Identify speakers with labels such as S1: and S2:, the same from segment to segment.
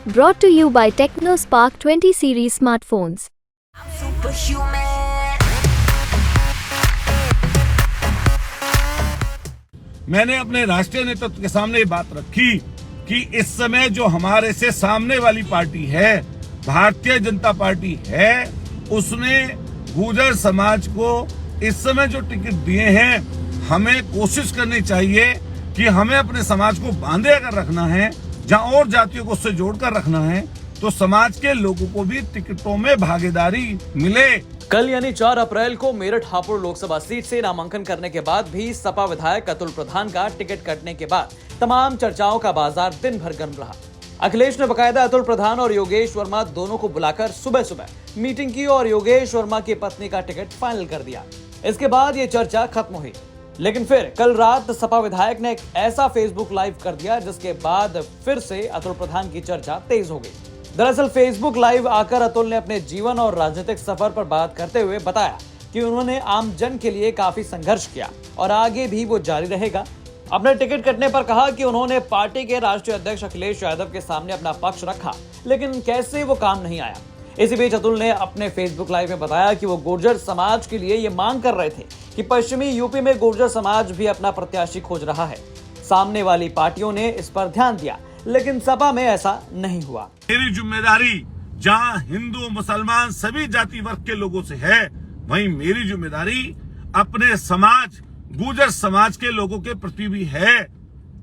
S1: Brought to you by TechnoSpark 20 series smartphones.
S2: मैंने अपने राष्ट्रीय नेतृत्व के सामने ये बात रखी कि इस समय जो हमारे से सामने वाली पार्टी है, भारतीय जनता पार्टी है, उसने गुर्जर समाज को इस समय जो टिकट दिए हैं, हमें कोशिश करनी चाहिए कि हमें अपने समाज को बांधे अगर रखना है, जहां और जातियों को उससे जोड़कर रखना है, तो समाज के लोगों को भी टिकटों में भागीदारी मिले।
S3: कल यानी 4 अप्रैल को मेरठ हापुड़ लोकसभा सीट से नामांकन करने के बाद भी सपा विधायक अतुल प्रधान का टिकट कटने के बाद तमाम चर्चाओं का बाजार दिन भर गर्म रहा। अखिलेश ने बकायदा अतुल प्रधान और योगेश वर्मा दोनों को बुलाकर सुबह सुबह मीटिंग की और योगेश वर्मा की पत्नी का टिकट फाइनल कर दिया। इसके बाद ये चर्चा खत्म हुई, लेकिन फिर कल रात सपा विधायक ने एक ऐसा फेसबुक लाइव कर दिया जिसके बाद फिर से अतुल प्रधान की चर्चा तेज हो गई। दरअसल फेसबुक लाइव आकर अतुल ने अपने जीवन और राजनीतिक सफर पर बात करते हुए बताया कि उन्होंने आम जन के लिए काफी संघर्ष किया और आगे भी वो जारी रहेगा। अपने टिकट कटने पर कहा कि उन्होंने पार्टी के राष्ट्रीय अध्यक्ष अखिलेश यादव के सामने अपना पक्ष रखा, लेकिन कैसे वो काम नहीं आया। इसी बीच अतुल ने अपने फेसबुक लाइव में बताया कि वो गुर्जर समाज के लिए ये मांग कर रहे थे कि पश्चिमी यूपी में गुर्जर समाज भी अपना प्रत्याशी खोज रहा है। सामने वाली पार्टियों ने इस पर ध्यान दिया, लेकिन सपा में ऐसा नहीं हुआ।
S2: मेरी जिम्मेदारी जहां हिंदू मुसलमान सभी जाति वर्ग के लोगों से है, वहीं मेरी जिम्मेदारी अपने समाज गुर्जर समाज के लोगों के प्रति भी है,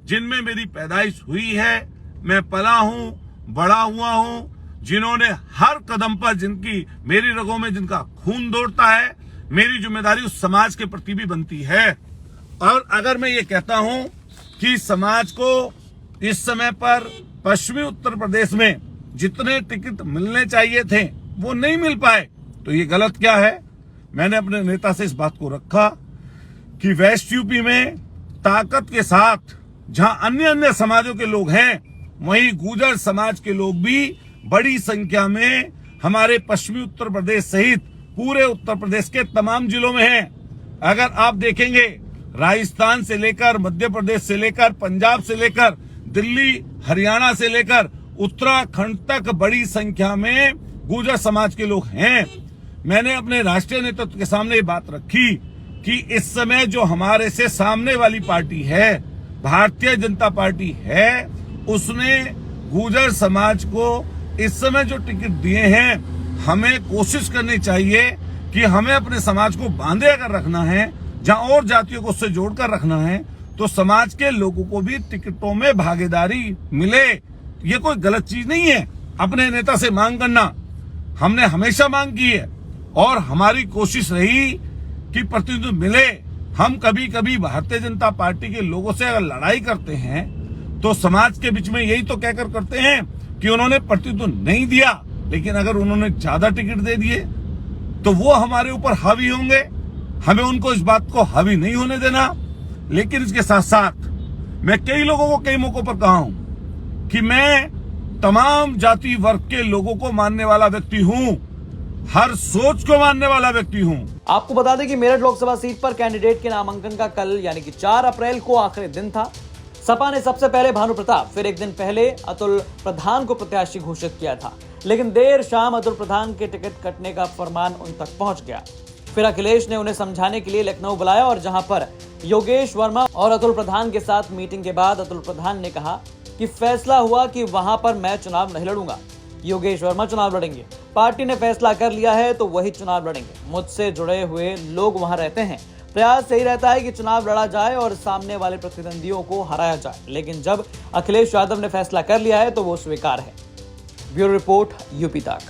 S2: जिनमें मेरी पैदाइश हुई है, मैं पला हूं, बड़ा हुआ हूं, जिन्होंने हर कदम पर जिनकी मेरी रगों में जिनका खून दौड़ता है, मेरी जिम्मेदारी उस समाज के प्रति भी बनती है। और अगर मैं ये कहता हूं कि समाज को इस समय पर पश्चिमी उत्तर प्रदेश में जितने टिकट मिलने चाहिए थे वो नहीं मिल पाए, तो ये गलत क्या है। मैंने अपने नेता से इस बात को रखा कि वेस्ट यूपी में ताकत के साथ जहां अन्य समाजों के लोग हैं, वहीं गुर्जर समाज के लोग भी बड़ी संख्या में हमारे पश्चिमी उत्तर प्रदेश सहित पूरे उत्तर प्रदेश के तमाम जिलों में हैं। अगर आप देखेंगे, राजस्थान से लेकर मध्य प्रदेश से लेकर पंजाब से लेकर दिल्ली हरियाणा से लेकर उत्तराखंड तक बड़ी संख्या में गुर्जर समाज के लोग हैं। मैंने अपने राष्ट्रीय नेतृत्व के सामने ये बात रखी कि इस समय जो हमारे से सामने वाली पार्टी है, भारतीय जनता पार्टी है, उसने गुर्जर समाज को इस समय जो टिकट दिए हैं, हमें कोशिश करनी चाहिए कि हमें अपने समाज को बांधे अगर रखना है, जहां और जातियों को उससे जोड़कर रखना है, तो समाज के लोगों को भी टिकटों में भागीदारी मिले। ये कोई गलत चीज नहीं है अपने नेता से मांग करना। हमने हमेशा मांग की है और हमारी कोशिश रही कि प्रतिनिधित्व मिले। हम कभी कभी भारतीय जनता पार्टी के लोगों से अगर लड़ाई करते हैं तो समाज के बीच में यही तो कहकर करते हैं कि उन्होंने प्रतिनिधित्व नहीं दिया, लेकिन अगर उन्होंने ज्यादा टिकट दे दिए तो वो हमारे ऊपर हावी होंगे। हमें उनको इस बात को हावी नहीं होने देना। लेकिन इसके साथ साथ मैं कई लोगों को कई मौकों पर कहा हूं कि मैं तमाम जाति वर्ग के लोगों को मानने वाला व्यक्ति हूं, हर सोच को मानने वाला व्यक्ति हूं।
S3: आपको बता दें कि मेरठ लोकसभा सीट पर कैंडिडेट के नामांकन का कल यानी कि 4 अप्रैल को आखिरी दिन था। सपा ने सबसे पहले भानु प्रताप, फिर एक दिन पहले अतुल प्रधान को प्रत्याशी घोषित किया था, लेकिन देर शाम अतुल प्रधान के टिकट कटने का फरमान उन तक पहुंच गया। फिर अखिलेश ने उन्हें समझाने के लिए लखनऊ बुलाया और जहां पर योगेश वर्मा और अतुल प्रधान के साथ मीटिंग के बाद अतुल प्रधान ने कहा कि फैसला हुआ कि वहां पर मैं चुनाव नहीं लड़ूंगा, योगेश वर्मा चुनाव लड़ेंगे। पार्टी ने फैसला कर लिया है तो वही चुनाव लड़ेंगे। मुझसे जुड़े हुए लोग वहां रहते हैं। प्रयास यही रहता है कि चुनाव लड़ा जाए और सामने वाले प्रतिद्वंदियों को हराया जाए, लेकिन जब अखिलेश यादव ने फैसला कर लिया है तो वो स्वीकार है। ब्यूरो रिपोर्ट, यूपी तक।